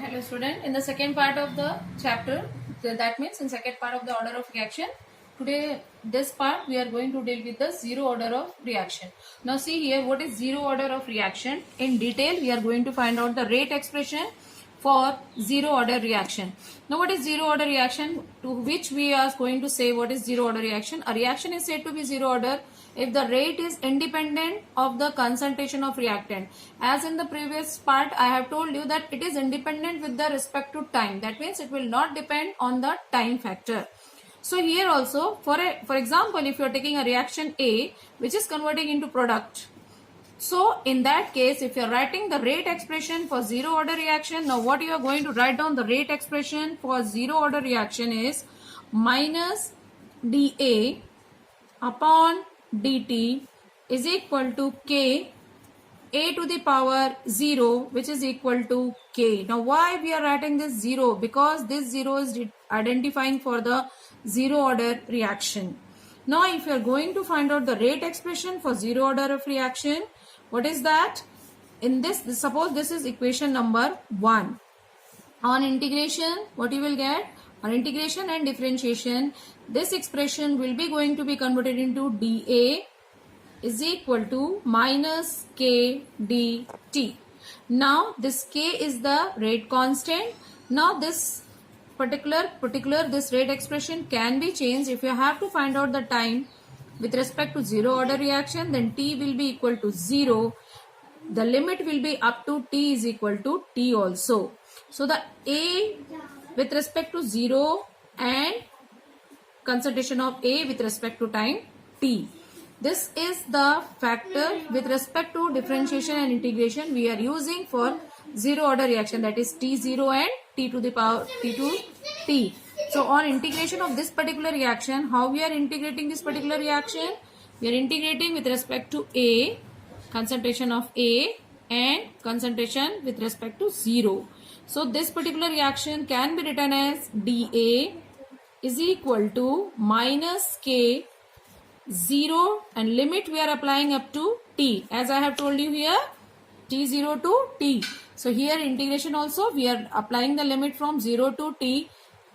Hello student, in the second part of the chapter, that means in second part of the order of reaction, today this part we are going to deal with the zero order of reaction. Now see here, what is zero order of reaction? In detail we are going to find out the rate expression for zero order reaction. Now what is zero order reaction, to which we are going to say what is zero order reaction? A reaction is said to be zero order if the rate is independent of the concentration of reactant. As in the previous part I have told you that it is independent with the respect to time. That means it will not depend on the time factor. So here also, for example, if you are taking a reaction A which is converting into product, so in that case, if you are writing the rate expression for zero order reaction, now what you are going to write down, the rate expression for zero order reaction is minus dA upon dt is equal to k a to the power 0, which is equal to k. Now why we are writing this 0? Because this 0 is identifying for the zero order reaction. Now if you are going to find out the rate expression for zero order of reaction, what is that? In this, suppose this is equation number 1. On integration, what you will get? On integration and differentiation, this expression will be going to be converted into dA is equal to minus k dt. Now this k is the rate constant. Now this particular this rate expression can be changed. If you have to find out the time with respect to zero order reaction, then t will be equal to 0. The limit will be up to t is equal to t also. So the A with respect to 0 and concentration of A with respect to time t. This is the factor with respect to differentiation and integration we are using for zero order reaction, that is T0 and T to the power T to T. So on integration of this particular reaction, how we are integrating this particular reaction? We are integrating with respect to A, concentration of A and concentration with respect to 0. So this particular reaction can be written as dA is equal to minus k 0 and limit we are applying up to t, as I have told you here, t0 to t. So here integration also we are applying the limit from 0 to t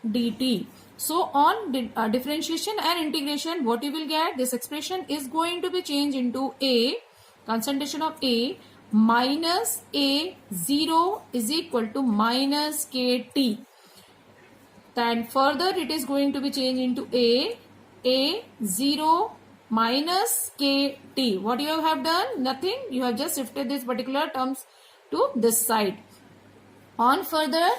dt. So on differentiation and integration, what you will get, this expression is going to be changed into A, concentration of A minus A0 is equal to minus kt. Then further it is going to be changed into A0 minus kt. What you have done? Nothing. You have just shifted this particular terms to this side. On further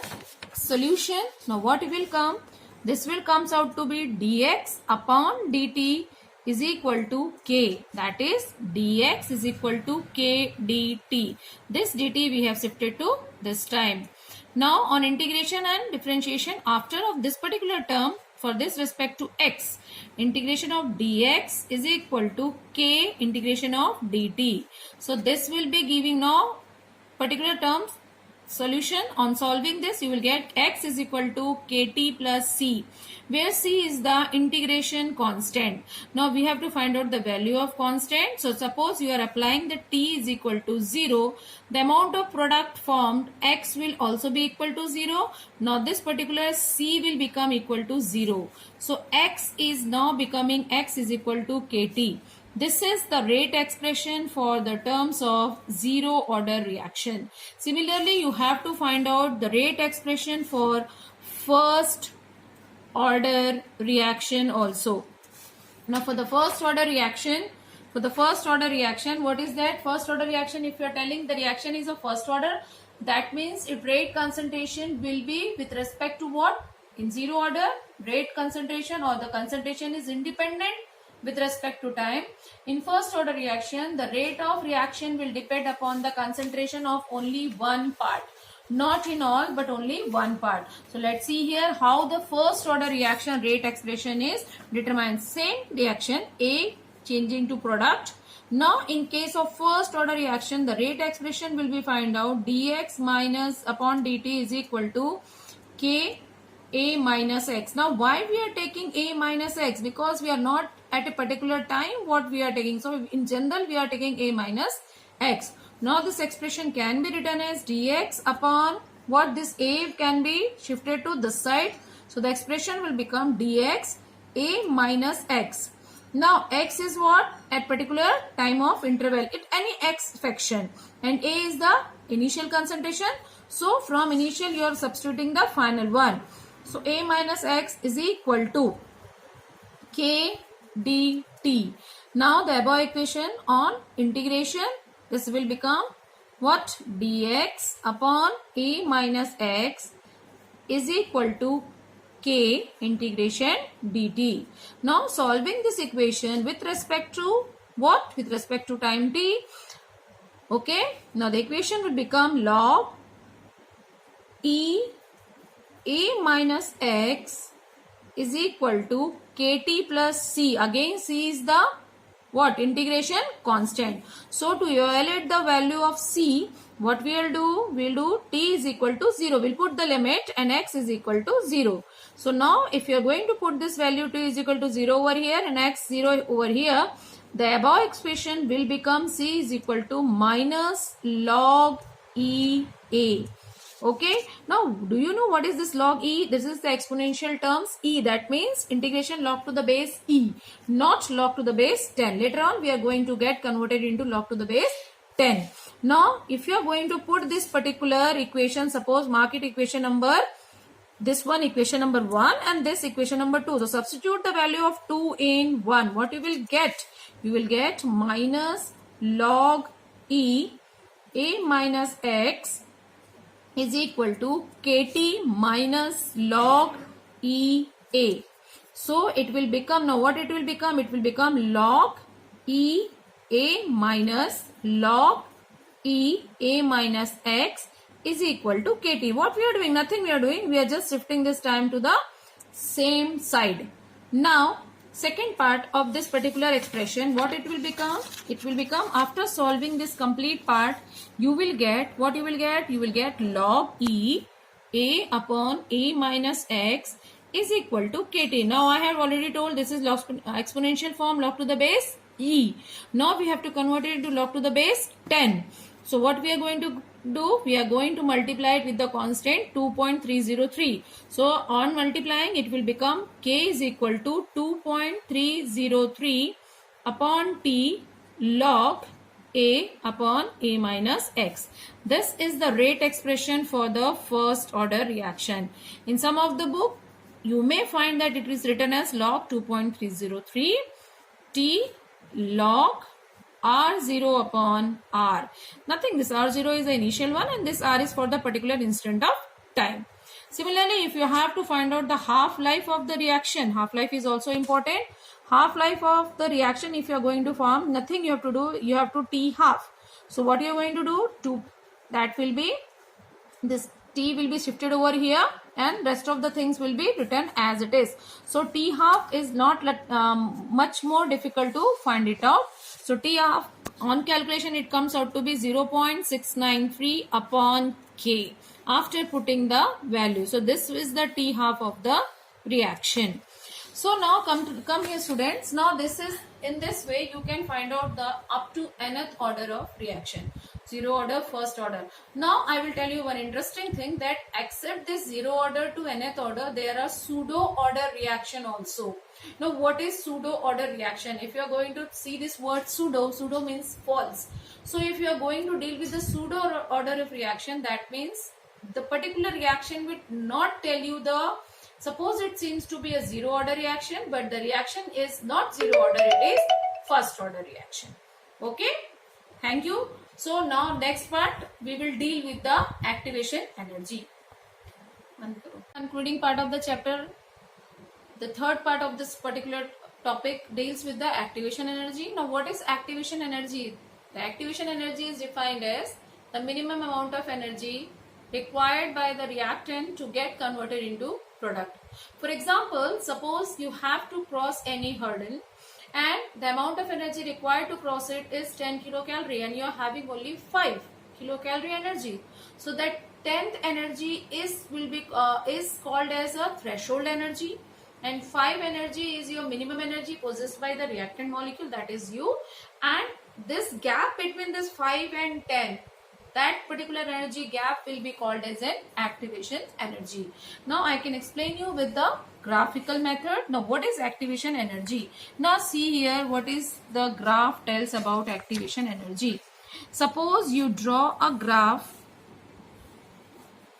solution, now what will come? This will comes out to be dx upon dt is equal to k. That is dx is equal to k dt. This dt we have shifted to this time. Now on integration and differentiation, after of this particular term, for this respect to x, integration of dx is equal to k integration of dt. So this will be giving now particular terms solution. On solving this, you will get x is equal to kt plus c, where c is the integration constant. Now we have to find out the value of constant. So suppose you are applying the t is equal to 0, the amount of product formed x will also be equal to 0. Now this particular c will become equal to 0. So x is now becoming x is equal to kt. This is the rate expression for the terms of zero order reaction. Similarly, you have to find out the rate expression for first order reaction also. Now for the first order reaction, what is that? First order reaction, if you are telling the reaction is of first order, that means its rate concentration will be with respect to what? In zero order, rate concentration or the concentration is independent with respect to time. In first order reaction, the rate of reaction will depend upon the concentration of only one part. Not in all, but only one part. So let's see here how the first order reaction rate expression is determined. Same reaction, A changing to product. Now in case of first order reaction, the rate expression will be find out dx minus upon dt is equal to k a minus x. Now why we are taking a minus x? Because we are not at a particular time what we are taking. So in general we are taking a minus x. Now this expression can be written as dx upon what this A can be shifted to this side. So the expression will become dx A minus x. Now x is what? At particular time of interval, at any x fraction, and A is the initial concentration. So from initial you are substituting the final one. So A minus x is equal to k dt. Now the above equation on integration, this will become what? Dx upon A minus x is equal to k integration dt. Now solving this equation with respect to what? With respect to time t. Okay. Now the equation will become log e A minus x is equal to kt plus c. Again c is the what? Integration constant. So to evaluate the value of c, what we will do? We will do t is equal to 0. We will put the limit and x is equal to 0. So now if you are going to put this value t is equal to 0 over here and x 0 over here, the above expression will become c is equal to minus log e a. Okay. Now do you know what is this log e? This is the exponential terms e. That means integration log to the base e, not log to the base 10. Later on we are going to get converted into log to the base 10. Now if you are going to put this particular equation, suppose mark it equation number, this one equation number 1 and this equation number 2. So substitute the value of 2 in 1. What you will get? You will get minus log e A minus x is equal to kt minus log e a. So it will become, now what it will become? It will become log e a minus log e a minus x is equal to kt. What we are doing? Nothing we are doing. We are just shifting this time to the same side. Now second part of this particular expression, what it will become? It will become, after solving this complete part, you will get, what you will get? You will get log e a upon a minus x is equal to kt. Now I have already told this is log exponential form, log to the base e. Now we have to convert it into log to the base 10. So what we are going to do? We are going to multiply it with the constant 2.303. So on multiplying, it will become k is equal to 2.303 upon t log a upon a minus x. This is the rate expression for the first order reaction. In some of the book, you may find that it is written as log 2.303 t log R0 upon R. Nothing, this R0 is the initial one and this R is for the particular instant of time. Similarly, if you have to find out the half-life of the reaction, half-life is also important. Half-life of the reaction, if you are going to form, nothing you have to do, you have to T half. So what you are going to do? That will be, this T will be shifted over here and rest of the things will be written as it is. So T half is not much more difficult to find it out. So T half on calculation it comes out to be 0.693 upon K after putting the value. So this is the T half of the reaction. So now come here students. Now this is, in this way you can find out the up to nth order of reaction. 0 order, first order. Now I will tell you one interesting thing, that except this 0 order to nth order, there are pseudo order reaction also. Now what is pseudo order reaction? If you are going to see this word pseudo, pseudo means false. So if you are going to deal with the pseudo order of reaction, that means the particular reaction will not tell you the, suppose it seems to be a 0 order reaction, but the reaction is not 0 order, it is first order reaction. Okay, thank you. So now next part we will deal with the activation energy. Concluding part of the chapter, the third part of this particular topic deals with the activation energy. Now what is activation energy? The activation energy is defined as the minimum amount of energy required by the reactant to get converted into product. For example, suppose you have to cross any hurdle and the amount of energy required to cross it is 10 kilocalorie and you are having only 5 kilocalorie energy. So that 10th energy is called as a threshold energy, and 5 energy is your minimum energy possessed by the reactant molecule, that is you, and this gap between this 5 and 10, that particular energy gap will be called as an activation energy. Now I can explain you with the graphical method. Now what is activation energy? Now see here what is the graph tells about activation energy. Suppose you draw a graph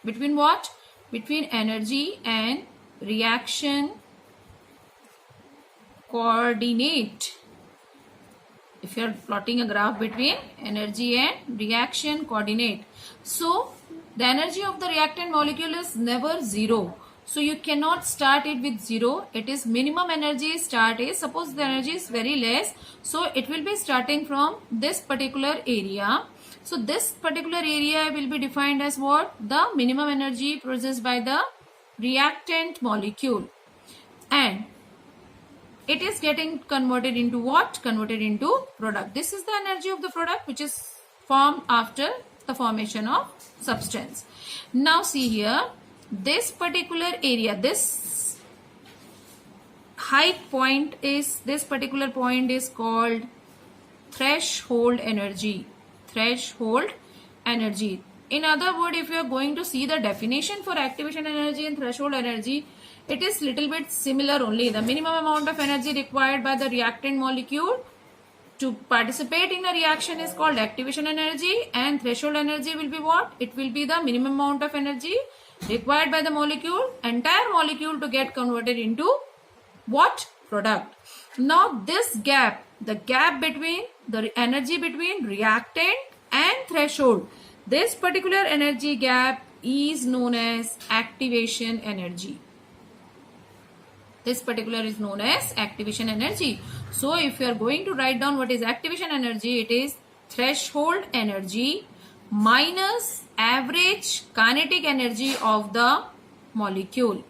between what? Between energy and reaction coordinate. If you are plotting a graph between energy and reaction coordinate, so the energy of the reactant molecule is never zero. So you cannot start it with zero. It is minimum energy start is, suppose the energy is very less, so it will be starting from this particular area. So this particular area will be defined as what? The minimum energy produced by the reactant molecule, and it is getting converted into what? Converted into product. This is the energy of the product which is formed after the formation of substance. Now see here, this particular area, this height point is, this particular point is called threshold energy. Threshold energy. In other words, if you are going to see the definition for activation energy and threshold energy, it is little bit similar only. The minimum amount of energy required by the reactant molecule to participate in a reaction is called activation energy, and threshold energy will be what? It will be the minimum amount of energy required by the molecule, entire molecule, to get converted into what? Product. Now this gap, the gap between the energy between reactant and threshold, this particular energy gap is known as activation energy. This particular is known as activation energy. So if you are going to write down what is activation energy, it is threshold energy minus average kinetic energy of the molecule.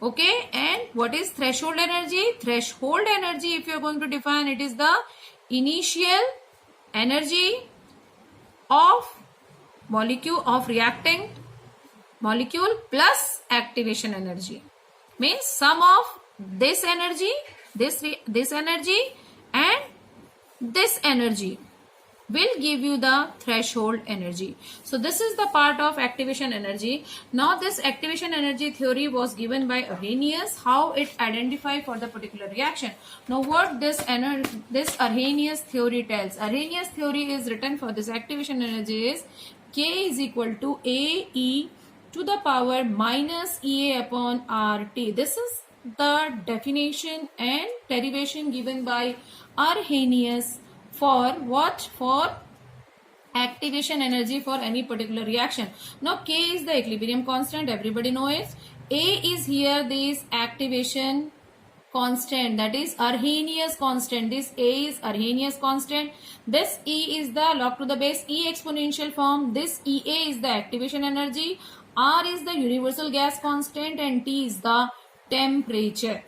Okay, and what is threshold energy? Threshold energy, if you are going to define, it is the initial energy of molecule of reactant molecule plus activation energy. Means sum of this energy, this energy and this energy will give you the threshold energy. So this is the part of activation energy. Now this activation energy theory was given by Arrhenius, how it identify for the particular reaction. Now what this Arrhenius theory tells. Arrhenius theory is written for this activation energy is K is equal to AE to the power minus EA upon RT. This is the definition and derivation given by Arrhenius for what? For activation energy for any particular reaction. Now K is the equilibrium constant, everybody knows it. A is here this activation constant, that is Arrhenius constant. This A is Arrhenius constant. This E is the log to the base E exponential form. This EA is the activation energy. R is the universal gas constant and T is the temperature.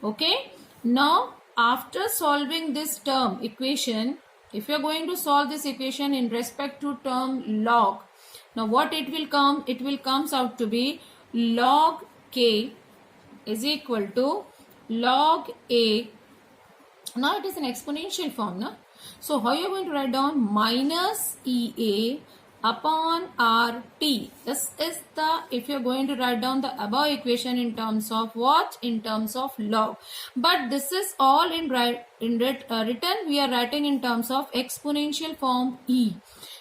Okay. Now after solving this term equation, if you are going to solve this equation in respect to term log, now what it will come? It will comes out to be log K is equal to log A. Now it is an exponential form, no? So how you are going to write down? Minus EA upon RT. This is the, if you are going to write down the above equation in terms of what? In terms of log. But this is all in written, we are writing in terms of exponential form E.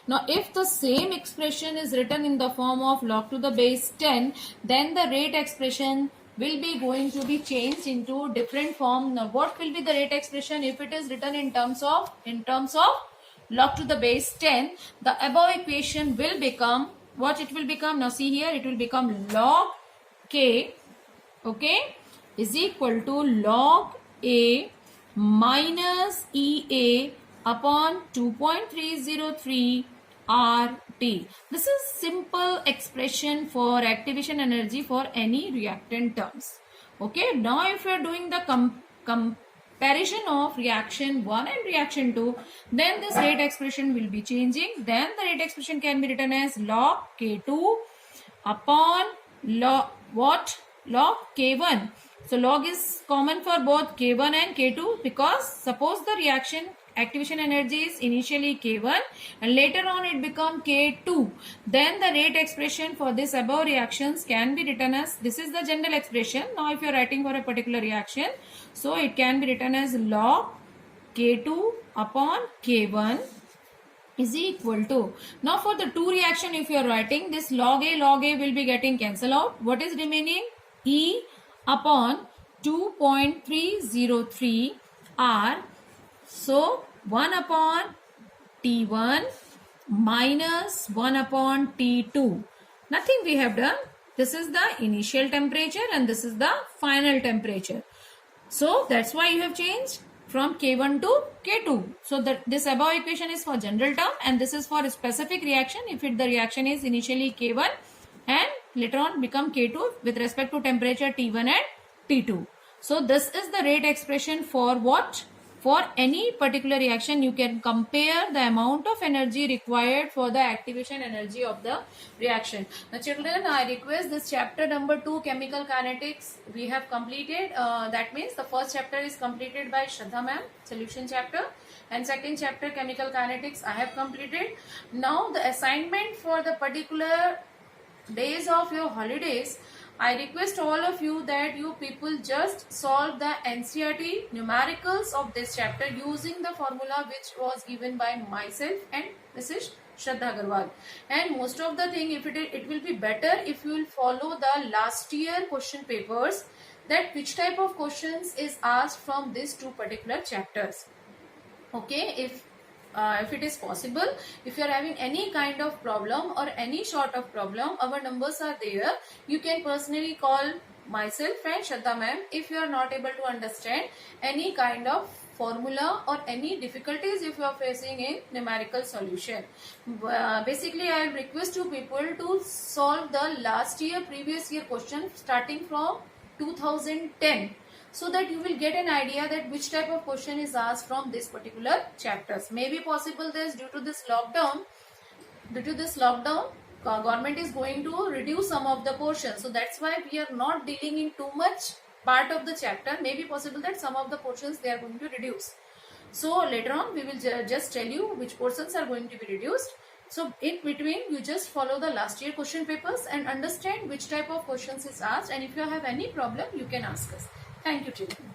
Now if the same expression is written in the form of log to the base 10, then the rate expression will be going to be changed into different form. Now what will be the rate expression if it is written in terms of log to the base 10? The above equation will become what? It will become, now see here, it will become log K, okay, is equal to log A minus EA upon 2.303 RT. This is simple expression for activation energy for any reactant terms. Okay, now if you are doing the comparison of reaction 1 and reaction 2, then this rate expression will be changing. Then the rate expression can be written as log K2 upon log what? Log K1. So log is common for both K1 and K2, because suppose the reaction activation energy is initially K1 and later on it become K2. Then the rate expression for this above reactions can be written as, this is the general expression. Now if you are writing for a particular reaction, so it can be written as log K2 upon K1 is equal to, now for the 2 reaction if you are writing, this log A will be getting cancel out. What is remaining? E upon 2.303 R. So 1 upon T1 minus 1 upon T2. Nothing we have done. This is the initial temperature and this is the final temperature. So that's why you have changed from K1 to K2. So that this above equation is for general term and this is for a specific reaction if the reaction is initially K1 and later on become K2 with respect to temperature T1 and T2. So this is the rate expression for what? For any particular reaction, you can compare the amount of energy required for the activation energy of the reaction. Now children, I request this chapter number 2 chemical kinetics we have completed. That means the first chapter is completed by Shraddha ma'am, solution chapter, and second chapter chemical kinetics I have completed. Now the assignment for the particular days of your holidays, I request all of you that you people just solve the NCERT numericals of this chapter using the formula which was given by myself and Mrs. Shraddha Agarwal. And most of the thing, if it will be better if you will follow the last year question papers, that which type of questions is asked from these 2 particular chapters. Okay, if it is possible, if you are having any kind of problem or any sort of problem, our numbers are there. You can personally call myself and Shraddha ma'am if you are not able to understand any kind of formula or any difficulties if you are facing in numerical solution. Basically, I request you people to solve the last year, previous year question starting from 2010. So that you will get an idea that which type of question is asked from this particular chapters. Maybe possible this due to this lockdown, government is going to reduce some of the portions. So that's why we are not dealing in too much part of the chapter. Maybe possible that some of the portions they are going to reduce. So later on we will just tell you which portions are going to be reduced. So in between you just follow the last year question papers and understand which type of questions is asked, and if you have any problem you can ask us. Thank you children.